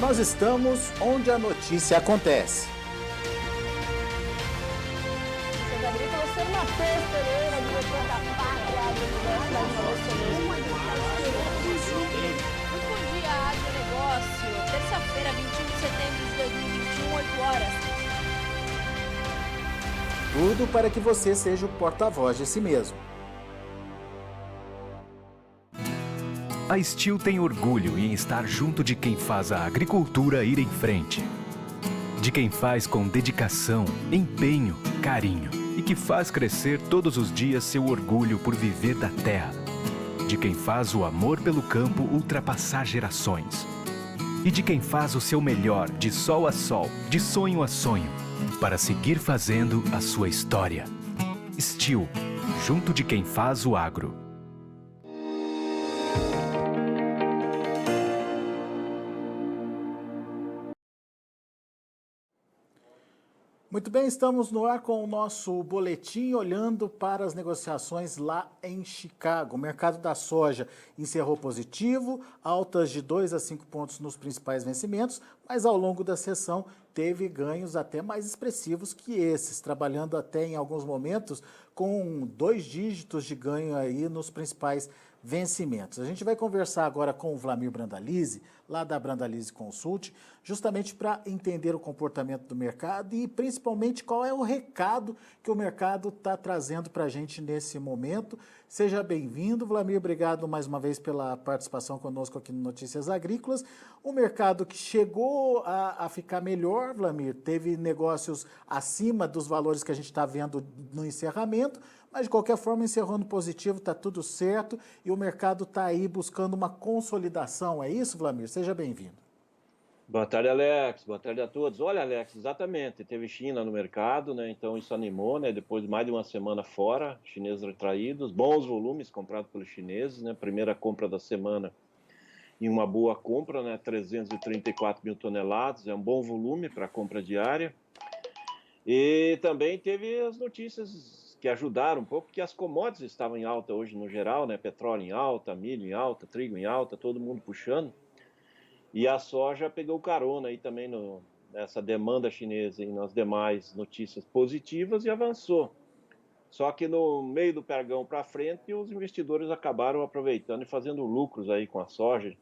Nós estamos onde a notícia acontece. Notícias Agrícolas, sou Matheus Pereira, diretor da Pátria Agronegócio da Muito bom dia, agronegócio. Terça-feira, 21 de setembro de 2021, 8 horas. Tudo para que você seja o porta-voz de si mesmo. A Steel tem orgulho em estar junto de quem faz a agricultura ir em frente. De quem faz com dedicação, empenho, carinho e que faz crescer todos os dias seu orgulho por viver da terra. De quem faz o amor pelo campo ultrapassar gerações. E de quem faz o seu melhor de sol a sol, de sonho a sonho, para seguir fazendo a sua história. Steel, junto de quem faz o agro. Muito bem, estamos no ar com o nosso boletim olhando para as negociações lá em Chicago. O mercado da soja encerrou positivo, altas de 2 a 5 pontos nos principais vencimentos, mas ao longo da sessão teve ganhos até mais expressivos que esses, trabalhando até em alguns momentos com 2 dígitos de ganho aí nos principais vencimentos. A gente vai conversar agora com o Vlamir Brandalize, lá da Brandalize Consult, justamente para entender o comportamento do mercado e principalmente qual é o recado que o mercado está trazendo para a gente nesse momento. Seja bem-vindo, Vlamir, obrigado mais uma vez pela participação conosco aqui no Notícias Agrícolas. O mercado que chegou a ficar melhor, Vlamir, teve negócios acima dos valores que a gente está vendo no encerramento, mas de qualquer forma, encerrando positivo, está tudo certo e o mercado está aí buscando uma consolidação. É isso, Vlamir? Seja bem-vindo. Boa tarde, Alex. Boa tarde a todos. Olha, Alex, exatamente, teve China no mercado, né? Então isso animou, né? Depois de mais de uma semana fora, chineses retraídos, bons volumes comprados pelos chineses, né? Primeira compra da semana e uma boa compra, né? 334 mil toneladas, é um bom volume para a compra diária. E também teve as notícias que ajudaram um pouco, que as commodities estavam em alta hoje no geral, né? Petróleo em alta, milho em alta, trigo em alta, todo mundo puxando. E a soja pegou carona aí também nessa demanda chinesa e nas demais notícias positivas e avançou. Só que no meio do pregão para frente, os investidores acabaram aproveitando e fazendo lucros aí com a soja,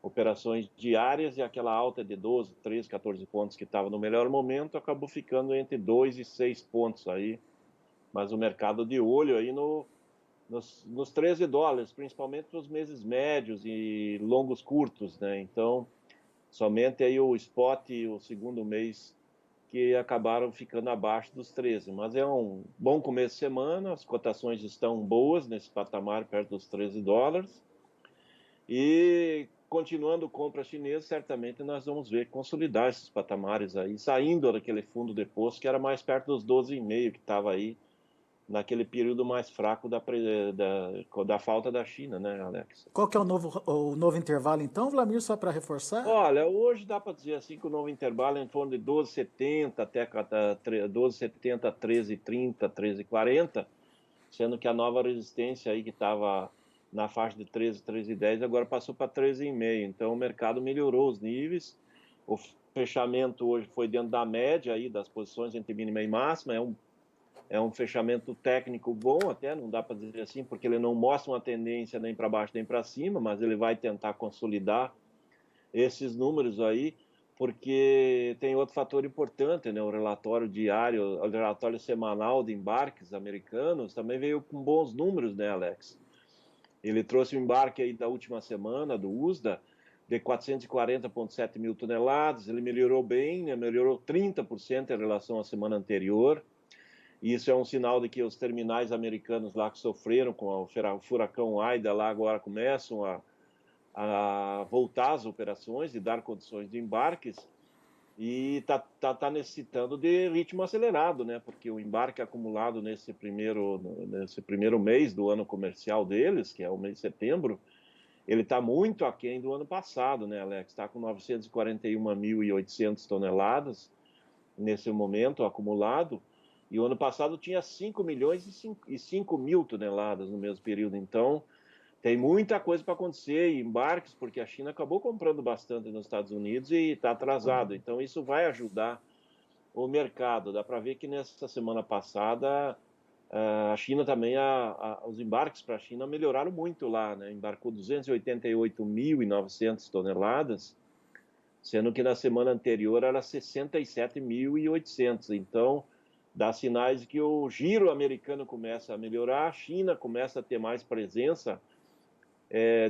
operações diárias, e aquela alta de 12, 13, 14 pontos que estava no melhor momento acabou ficando entre 2 e 6 pontos aí. Mas o mercado de olho aí nos 13 dólares, principalmente nos meses médios e longos curtos, né? Então, somente aí o spot e o segundo mês que acabaram ficando abaixo dos 13. Mas é um bom começo de semana, as cotações estão boas nesse patamar, perto dos 13 dólares. E continuando compra chinesa, certamente nós vamos ver consolidar esses patamares aí, saindo daquele fundo de poço que era mais perto dos 12,5 que estava aí naquele período mais fraco da falta da China, né, Alex? Qual que é o novo intervalo então, Vlamir, só para reforçar? Olha, hoje dá para dizer assim que o novo intervalo é em torno de 12,70 até 12,70, 13,30, 13,40, sendo que a nova resistência aí que estava na faixa de 13, 13,10 agora passou para 13,5. Então o mercado melhorou os níveis. O fechamento hoje foi dentro da média aí das posições entre mínima e máxima. É um fechamento técnico bom, até não dá para dizer assim, porque ele não mostra uma tendência nem para baixo nem para cima, mas ele vai tentar consolidar esses números aí, porque tem outro fator importante, né? O relatório diário, o relatório semanal de embarques americanos também veio com bons números, né, Alex? Ele trouxe o embarque aí da última semana, do USDA, de 440,7 mil toneladas, ele melhorou bem, né? Melhorou 30% em relação à semana anterior. Isso é um sinal de que os terminais americanos lá que sofreram com o furacão Aida lá agora começam a voltar às operações e dar condições de embarques, e tá necessitando de ritmo acelerado, né? Porque o embarque acumulado nesse primeiro mês do ano comercial deles, que é o mês de setembro, ele está muito aquém do ano passado, né, Alex? Está com 941.800 toneladas nesse momento acumulado, e o ano passado tinha 5 milhões e 5 mil toneladas no mesmo período. Então, tem muita coisa para acontecer, embarques, porque a China acabou comprando bastante nos Estados Unidos e está atrasado. Então, isso vai ajudar o mercado. Dá para ver que nessa semana passada, a China também, os embarques para a China melhoraram muito lá, né? Embarcou 288.900 toneladas, sendo que na semana anterior era 67.800. Então, dá sinais de que o giro americano começa a melhorar, a China começa a ter mais presença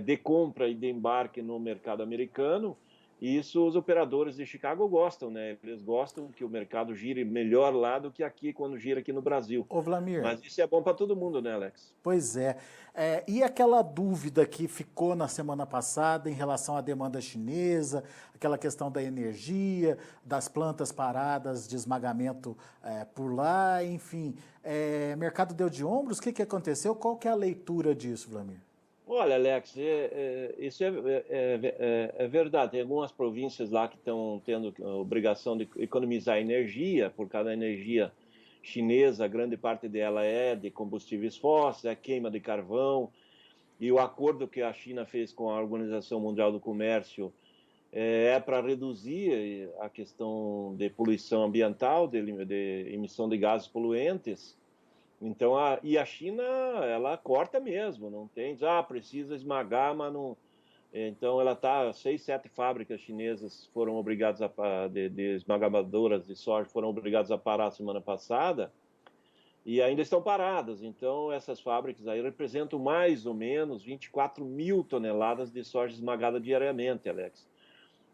de compra e de embarque no mercado americano, e isso os operadores de Chicago gostam, né? Eles gostam que o mercado gire melhor lá do que aqui, quando gira aqui no Brasil. Ô, Vlamir. Mas isso é bom para todo mundo, né, Alex? Pois é. E aquela dúvida que ficou na semana passada em relação à demanda chinesa, aquela questão da energia, das plantas paradas de esmagamento por lá, enfim. Mercado deu de ombros? O que aconteceu? Qual que é a leitura disso, Vlamir? Olha, Alex, isso é verdade. Tem algumas províncias lá que estão tendo a obrigação de economizar energia, por causa da energia chinesa, grande parte dela é de combustíveis fósseis, é queima de carvão, e o acordo que a China fez com a Organização Mundial do Comércio é para reduzir a questão de poluição ambiental, de emissão de gases poluentes. Então, a China, ela corta mesmo, não tem, precisa esmagar, mas não... Então, ela está, 6, 7 fábricas chinesas foram obrigadas de esmagadoras de soja, foram obrigadas a parar a semana passada, e ainda estão paradas. Então, essas fábricas aí representam mais ou menos 24.000 toneladas de soja esmagada diariamente, Alex.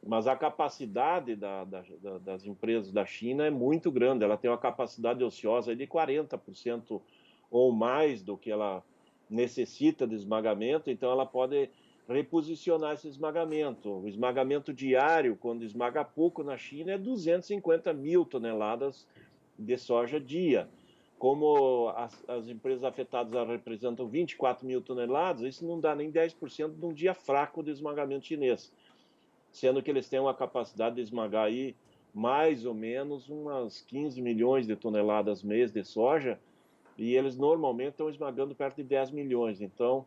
Mas a capacidade das empresas da China é muito grande. Ela tem uma capacidade ociosa de 40% ou mais do que ela necessita de esmagamento, então ela pode reposicionar esse esmagamento. O esmagamento diário, quando esmaga pouco na China, é 250.000 toneladas de soja dia. Como as empresas afetadas representam 24.000 toneladas, isso não dá nem 10% de um dia fraco de esmagamento chinês, sendo que eles têm uma capacidade de esmagar aí mais ou menos umas 15 milhões de toneladas mês de soja, e eles normalmente estão esmagando perto de 10 milhões. Então,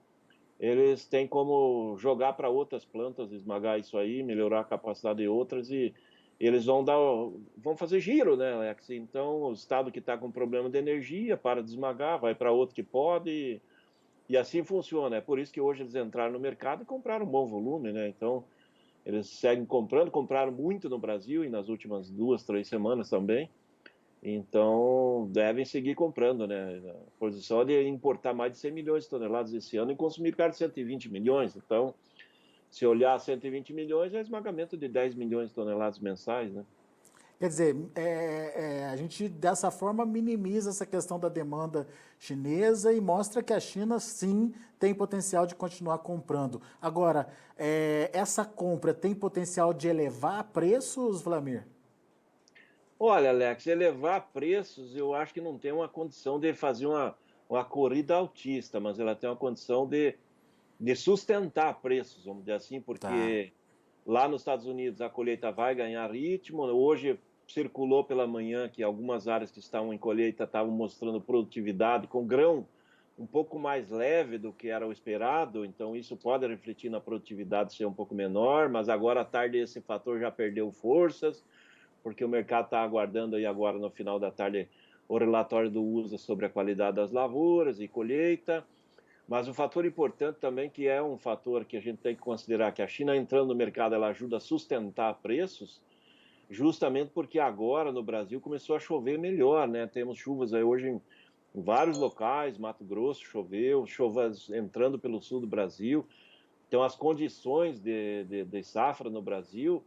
eles têm como jogar para outras plantas, esmagar isso aí, melhorar a capacidade de outras, e eles vão fazer giro, né, Alex? Então, o estado que está com problema de energia para de esmagar, vai para outro que pode, e assim funciona. É por isso que hoje eles entraram no mercado e compraram um bom volume, né? Então, eles seguem comprando, compraram muito no Brasil e nas últimas 2, 3 semanas também. Então, devem seguir comprando, né? A posição é de importar mais de 100 milhões de toneladas esse ano e consumir perto de 120 milhões. Então, se olhar 120 milhões, é esmagamento de 10 milhões de toneladas mensais, né? Quer dizer, a gente dessa forma minimiza essa questão da demanda chinesa e mostra que a China sim tem potencial de continuar comprando. Agora, essa compra tem potencial de elevar preços, Vlamir? Olha, Alex, elevar preços eu acho que não tem uma condição de fazer uma corrida altista, mas ela tem uma condição de sustentar preços, vamos dizer assim, porque lá nos Estados Unidos a colheita vai ganhar ritmo. Hoje circulou pela manhã que algumas áreas que estavam em colheita estavam mostrando produtividade com grão um pouco mais leve do que era o esperado, então isso pode refletir na produtividade ser um pouco menor, mas agora à tarde esse fator já perdeu forças, porque o mercado está aguardando aí agora no final da tarde o relatório do USA sobre a qualidade das lavouras e colheita. Mas um fator importante também, que é um fator que a gente tem que considerar, que a China entrando no mercado, ela ajuda a sustentar preços, justamente porque agora no Brasil começou a chover melhor, né? Temos chuvas aí hoje em vários locais, Mato Grosso choveu, chuvas entrando pelo sul do Brasil. Então as condições de safra no Brasil,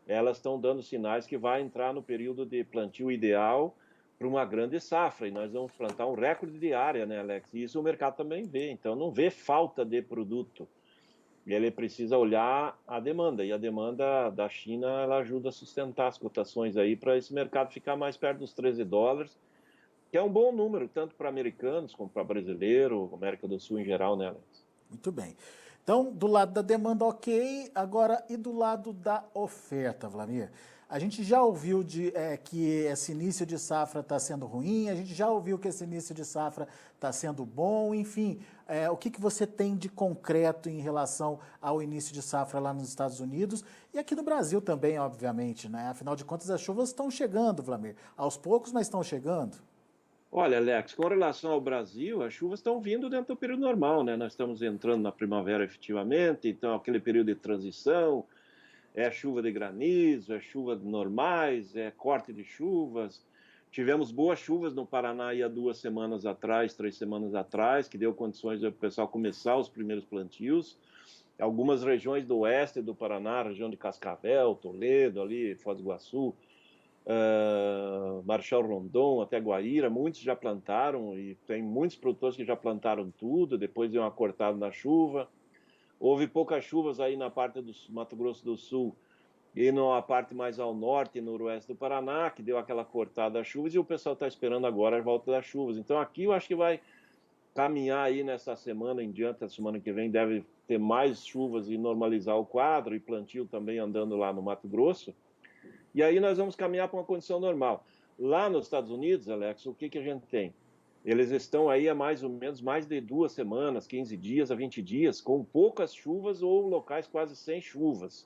elas estão dando sinais que vai entrar no período de plantio ideal para uma grande safra, e nós vamos plantar um recorde de área, né, Alex? E isso o mercado também vê, então não vê falta de produto. Ele precisa olhar a demanda, e a demanda da China, ela ajuda a sustentar as cotações aí para esse mercado ficar mais perto dos 13 dólares, que é um bom número, tanto para americanos como para brasileiro, América do Sul em geral, né, Alex? Muito bem. Então, do lado da demanda, ok. Agora, e do lado da oferta, Wlamir? A gente já ouviu que esse início de safra está sendo ruim, a gente já ouviu que esse início de safra está sendo bom, enfim. O que você tem de concreto em relação ao início de safra lá nos Estados Unidos e aqui no Brasil também, obviamente, né? Afinal de contas, as chuvas estão chegando, Wlamir. Aos poucos, mas estão chegando. Olha, Alex, com relação ao Brasil, as chuvas estão vindo dentro do período normal, né? Nós estamos entrando na primavera efetivamente, então aquele período de transição, é chuva de granizo, é chuva normais, é corte de chuvas. Tivemos boas chuvas no Paraná aí há 2 semanas atrás, 3 semanas atrás, que deu condições do pessoal começar os primeiros plantios. Algumas regiões do oeste do Paraná, região de Cascavel, Toledo, ali, Foz do Iguaçu, Marechal Rondon, até Guaíra, muitos já plantaram e tem muitos produtores que já plantaram tudo, depois deu uma cortada na chuva. Houve poucas chuvas aí na parte do Mato Grosso do Sul e na parte mais ao norte e noroeste do Paraná, que deu aquela cortada das chuvas, e o pessoal está esperando agora a volta das chuvas. Então aqui eu acho que vai caminhar aí nessa semana em diante, a semana que vem deve ter mais chuvas e normalizar o quadro, e plantio também andando lá no Mato Grosso. E aí nós vamos caminhar para uma condição normal. Lá nos Estados Unidos, Alex, o que a gente tem? Eles estão aí há mais ou menos mais de 2 semanas, 15 dias a 20 dias, com poucas chuvas ou locais quase sem chuvas.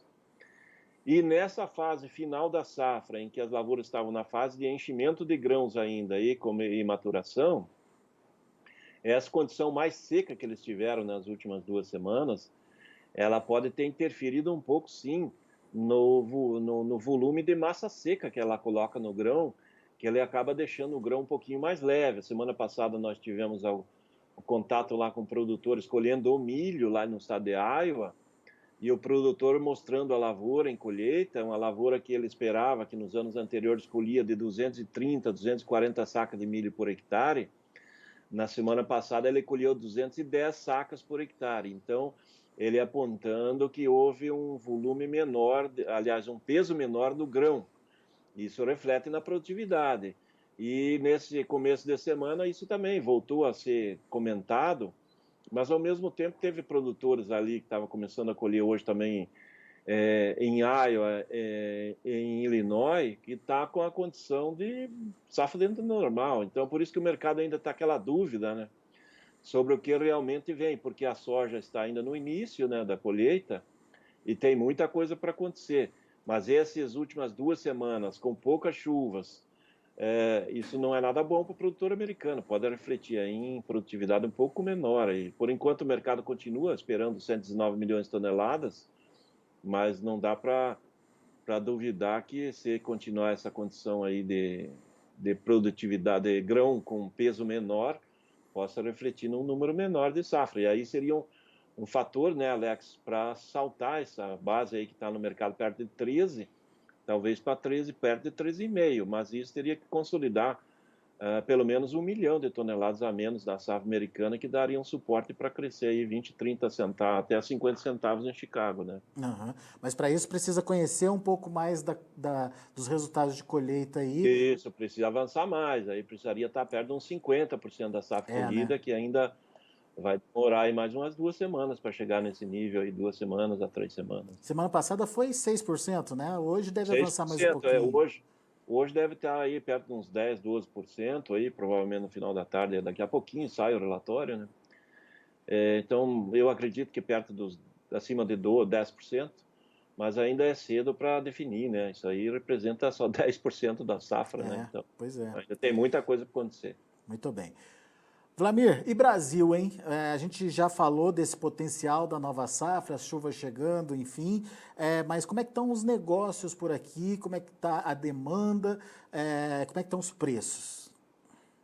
E nessa fase final da safra, em que as lavouras estavam na fase de enchimento de grãos ainda e maturação, essa condição mais seca que eles tiveram nas últimas 2 semanas, ela pode ter interferido um pouco, sim, no volume de massa seca que ela coloca no grão, que ele acaba deixando o grão um pouquinho mais leve. A semana passada nós tivemos o contato lá com produtores colhendo o milho lá no estado de Iowa, e o produtor mostrando a lavoura em colheita, uma lavoura que ele esperava, que nos anos anteriores colhia de 230, 240 sacas de milho por hectare. Na semana passada ele colheu 210 sacas por hectare. Então, ele apontando que houve um volume menor, aliás, um peso menor do grão. Isso reflete na produtividade. E nesse começo de semana isso também voltou a ser comentado, mas ao mesmo tempo teve produtores ali que estavam começando a colher hoje também em Iowa, em Illinois, que está com a condição de safra dentro do normal. Então, por isso que o mercado ainda está aquela dúvida, né, sobre o que realmente vem, porque a soja está ainda no início, né, da colheita e tem muita coisa para acontecer. Mas essas últimas 2 semanas, com poucas chuvas, isso não é nada bom para o produtor americano. Pode refletir aí em produtividade um pouco menor. E, por enquanto, o mercado continua esperando 119 milhões de toneladas, mas não dá para duvidar que se continuar essa condição aí de produtividade de grão com peso menor, possa refletir num número menor de safra. E aí seria um fator, né, Alex, para saltar essa base aí que está no mercado perto de 13, talvez para 13, perto de 13,5, mas isso teria que consolidar pelo menos 1 milhão de toneladas a menos da safra americana, que daria um suporte para crescer aí 20, 30 centavos, até 50 centavos em Chicago, né? Uhum. Mas para isso precisa conhecer um pouco mais dos resultados de colheita aí. Isso, precisa avançar mais, aí precisaria estar perto de uns 50% da safra colhida, né? que ainda vai demorar aí mais umas 2 semanas para chegar nesse nível aí, 2 semanas a 3 semanas. Semana passada foi 6%, né? Hoje deve avançar mais um 6%, pouquinho. Hoje deve estar aí perto de uns 10, 12% aí, provavelmente no final da tarde, daqui a pouquinho sai o relatório, né? Então, eu acredito que acima de 10%, mas ainda é cedo para definir, né? Isso aí representa só 10% da safra, né? Então, pois é. ainda tem muita coisa para acontecer. Muito bem. Wlamir, e Brasil, hein? A gente já falou desse potencial da nova safra, as chuvas chegando, enfim, mas como é que estão os negócios por aqui? Como é que está a demanda? Como é que estão os preços?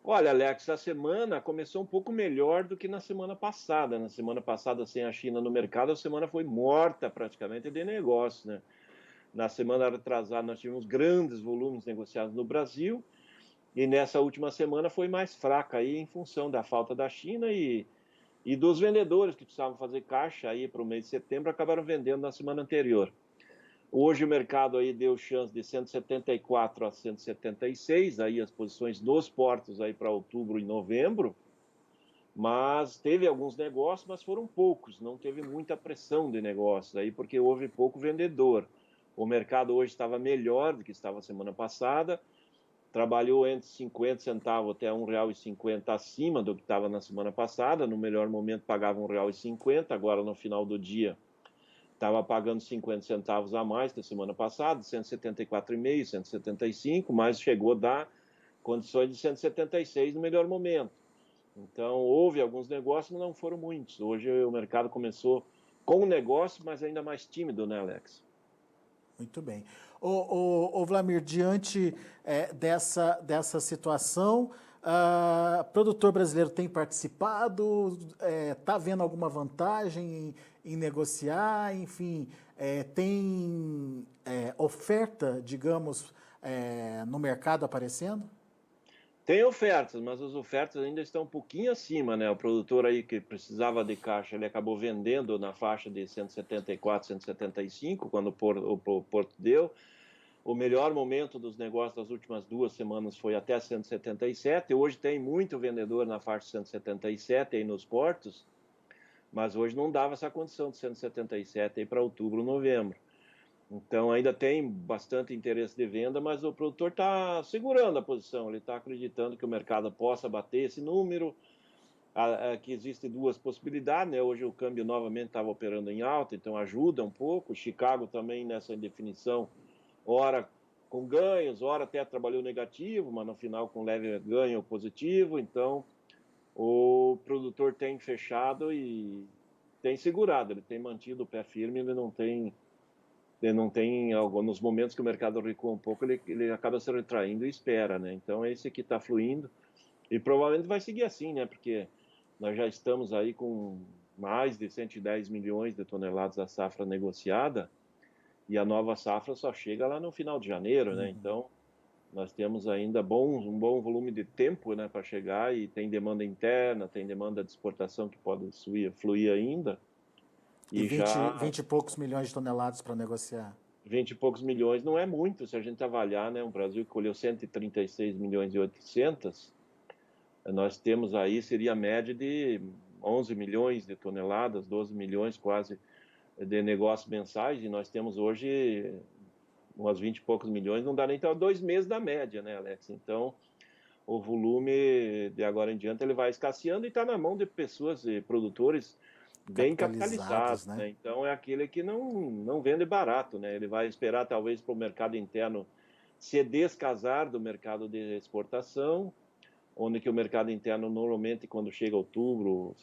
Olha, Alex, a semana começou um pouco melhor do que na semana passada. Na semana passada, sem a China no mercado, a semana foi morta praticamente de negócio, né? Na semana atrasada, nós tivemos grandes volumes negociados no Brasil, e nessa última semana foi mais fraca aí em função da falta da China e dos vendedores que precisavam fazer caixa aí para o mês de setembro, acabaram vendendo na semana anterior. Hoje o mercado aí deu chance de 174 a 176, aí as posições nos portos aí para outubro e novembro, Mas teve alguns negócios, mas foram poucos, não teve muita pressão de negócios aí, porque houve pouco vendedor. O mercado hoje estava melhor do que estava semana passada, trabalhou entre 50 centavos até R$1,50 acima do que estava na semana passada, no melhor momento pagava R$1,50, agora no final do dia estava pagando 50 centavos a mais que a semana passada, 174,5, 175, mas chegou a dar condições de 176 no melhor momento. Então, houve alguns negócios, mas não foram muitos. Hoje o mercado começou com o negócio, mas ainda mais tímido, né, Alex? Muito bem. Ô Vlamir, diante dessa situação, produtor brasileiro tem participado, está vendo alguma vantagem em negociar, enfim, tem oferta, digamos, no mercado aparecendo? Tem ofertas, mas as ofertas ainda estão um pouquinho acima, né? O produtor aí que precisava de caixa, ele acabou vendendo na faixa de 174, 175, quando o Porto deu. O melhor momento dos negócios das últimas 2 semanas foi até 177. Hoje tem muito vendedor na faixa de 177 aí nos portos, mas hoje não dava essa condição de 177 aí para outubro, novembro. Então ainda tem bastante interesse de venda, mas o produtor está segurando a posição, ele está acreditando que o mercado possa bater esse número, que existem 2 possibilidades, né? Hoje o câmbio novamente estava operando em alta, então ajuda um pouco. Chicago também nessa indefinição, ora com ganhos, ora até trabalhou negativo, mas no final com leve ganho positivo. Então o produtor tem fechado e tem segurado, ele tem mantido o pé firme, ele não tem, nos momentos que o mercado recua um pouco, ele acaba se retraindo e espera, né? Então esse aqui está fluindo e provavelmente vai seguir assim, né? Porque nós já estamos aí com mais de 110 milhões de toneladas da safra negociada e a nova safra só chega lá no final de janeiro, né? Então nós temos ainda um bom volume de tempo, né, para chegar, e tem demanda interna, tem demanda de exportação que pode fluir ainda. E 20 e poucos milhões de toneladas para negociar. 20 e poucos milhões não é muito, se a gente avaliar, né? O Brasil colheu 136 milhões e 800, nós temos aí, seria a média de 11 milhões de toneladas, 12 milhões quase de negócios mensais, e nós temos hoje umas 20 e poucos milhões, não dá nem até 2 meses da média, né, Alex? Então, o volume de agora em diante ele vai escasseando e está na mão de pessoas e produtores bem capitalizados, né? Então é aquele que não vende barato, né? Ele vai esperar talvez para o mercado interno se descasar do mercado de exportação, onde que o mercado interno normalmente quando chega outubro,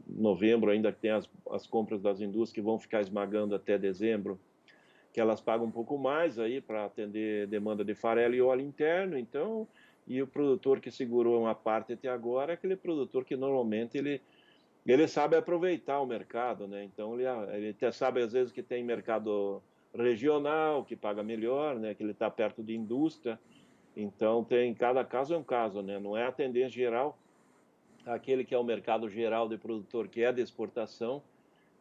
novembro, ainda tem as compras das indústrias que vão ficar esmagando até dezembro, que elas pagam um pouco mais aí para atender demanda de farelo e óleo interno. Então, e o produtor que segurou uma parte até agora é aquele produtor que normalmente ele sabe aproveitar o mercado, né? Então ele até sabe às vezes que tem mercado regional que paga melhor, né? Que ele está perto de indústria. Então cada caso é um caso, né? Não é a tendência geral. Aquele que é o mercado geral de produtor que é de exportação,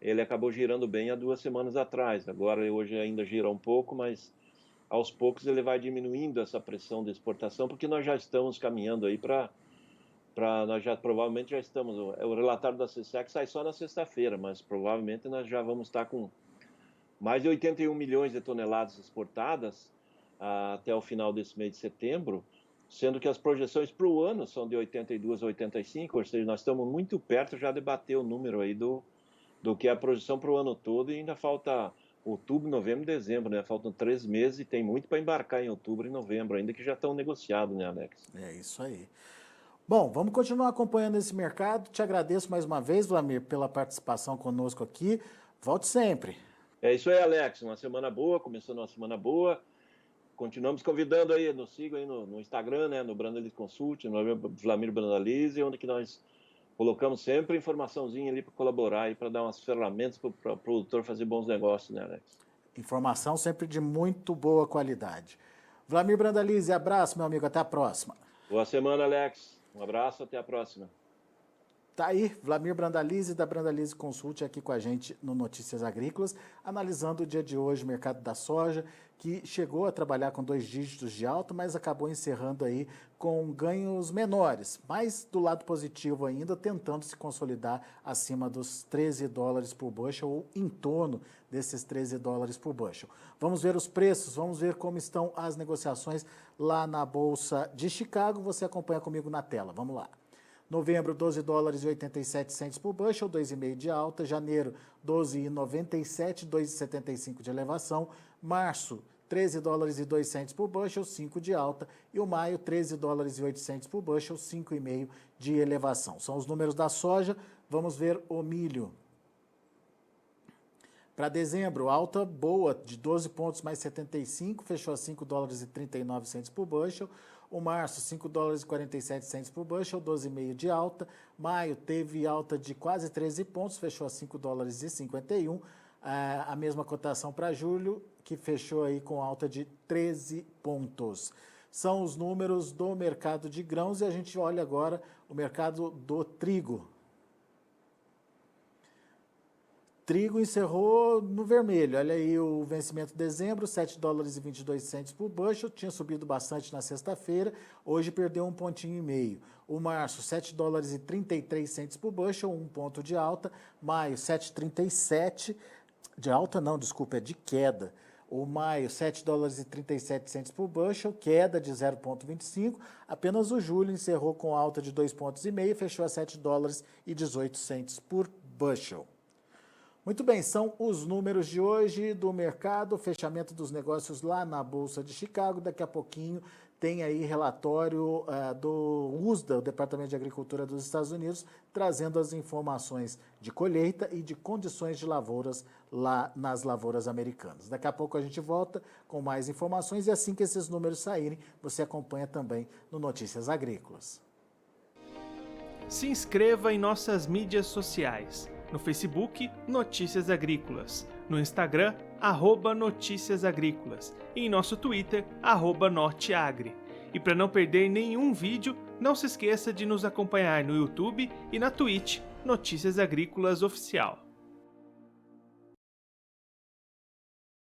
ele acabou girando bem há 2 semanas atrás. Agora hoje ainda gira um pouco, mas aos poucos ele vai diminuindo essa pressão de exportação, porque nós já estamos caminhando aí nós provavelmente já estamos, o relatório da SESEC sai só na sexta-feira, mas provavelmente nós já vamos estar com mais de 81 milhões de toneladas exportadas até o final desse mês de setembro, sendo que as projeções para o ano são de 82 a 85, ou seja, nós estamos muito perto já de bater o número aí do que é a projeção para o ano todo, e ainda falta outubro, novembro e dezembro, né? Faltam 3 meses e tem muito para embarcar em outubro e novembro, ainda que já estão negociados, né, Alex? É isso aí. Bom, vamos continuar acompanhando esse mercado. Te agradeço mais uma vez, Vlamir, pela participação conosco aqui. Volte sempre. É isso aí, Alex. Uma semana boa, começando uma semana boa. Continuamos convidando aí, nos sigam aí no Instagram, né, no Brandalize Consult, no Vlamir Brandalize, onde que nós colocamos sempre informaçãozinha ali para colaborar e para dar umas ferramentas para o produtor fazer bons negócios, né, Alex? Informação sempre de muito boa qualidade. Vlamir Brandalize, abraço, meu amigo, até a próxima. Boa semana, Alex. Um abraço, até a próxima. Tá aí, Vlamir Brandalize, da Brandalize Consult, aqui com a gente no Notícias Agrícolas, analisando o dia de hoje, o mercado da soja, que chegou a trabalhar com 2 dígitos de alta, mas acabou encerrando aí com ganhos menores, mas do lado positivo ainda, tentando se consolidar acima dos $13 por bushel ou em torno desses $13 por bushel. Vamos ver os preços, vamos ver como estão as negociações lá na Bolsa de Chicago. Você acompanha comigo na tela, vamos lá. Novembro, $12,87 por bushel, 2,5 de alta. Janeiro, $12,97, 2,75 de elevação. Março, $13,02 por bushel, 5 de alta. E o maio, $13,08 por bushel, 5,5 de elevação. São os números da soja. Vamos ver o milho. Para dezembro, alta boa de 12 pontos mais 75, fechou a $5,39 por bushel. O março, $5,47 por bushel, 12,5 de alta. Maio teve alta de quase 13 pontos, fechou a $5,51. A mesma cotação para julho, que fechou aí com alta de 13 pontos. São os números do mercado de grãos e a gente olha agora o mercado do trigo. Trigo encerrou no vermelho, olha aí o vencimento de dezembro, $7,22 por bushel, tinha subido bastante na sexta-feira, hoje perdeu 1,5 pontinho. O março, $7,33 por bushel, 1 ponto de alta. Maio, $7,37, de alta não, desculpa, é de queda. O maio, $7,37 por bushel, queda de 0,25. Apenas o julho encerrou com alta de 2,5 pontos, fechou a $7,18 por bushel. Muito bem, são os números de hoje do mercado, fechamento dos negócios lá na Bolsa de Chicago. Daqui a pouquinho tem aí relatório do USDA, o Departamento de Agricultura dos Estados Unidos, trazendo as informações de colheita e de condições de lavouras lá nas lavouras americanas. Daqui a pouco a gente volta com mais informações e assim que esses números saírem, você acompanha também no Notícias Agrícolas. Se inscreva em nossas mídias sociais. No Facebook, Notícias Agrícolas. No Instagram, @Notícias Agrícolas. E em nosso Twitter, @Norteagri. E para não perder nenhum vídeo, não se esqueça de nos acompanhar no YouTube e na Twitch, Notícias Agrícolas Oficial.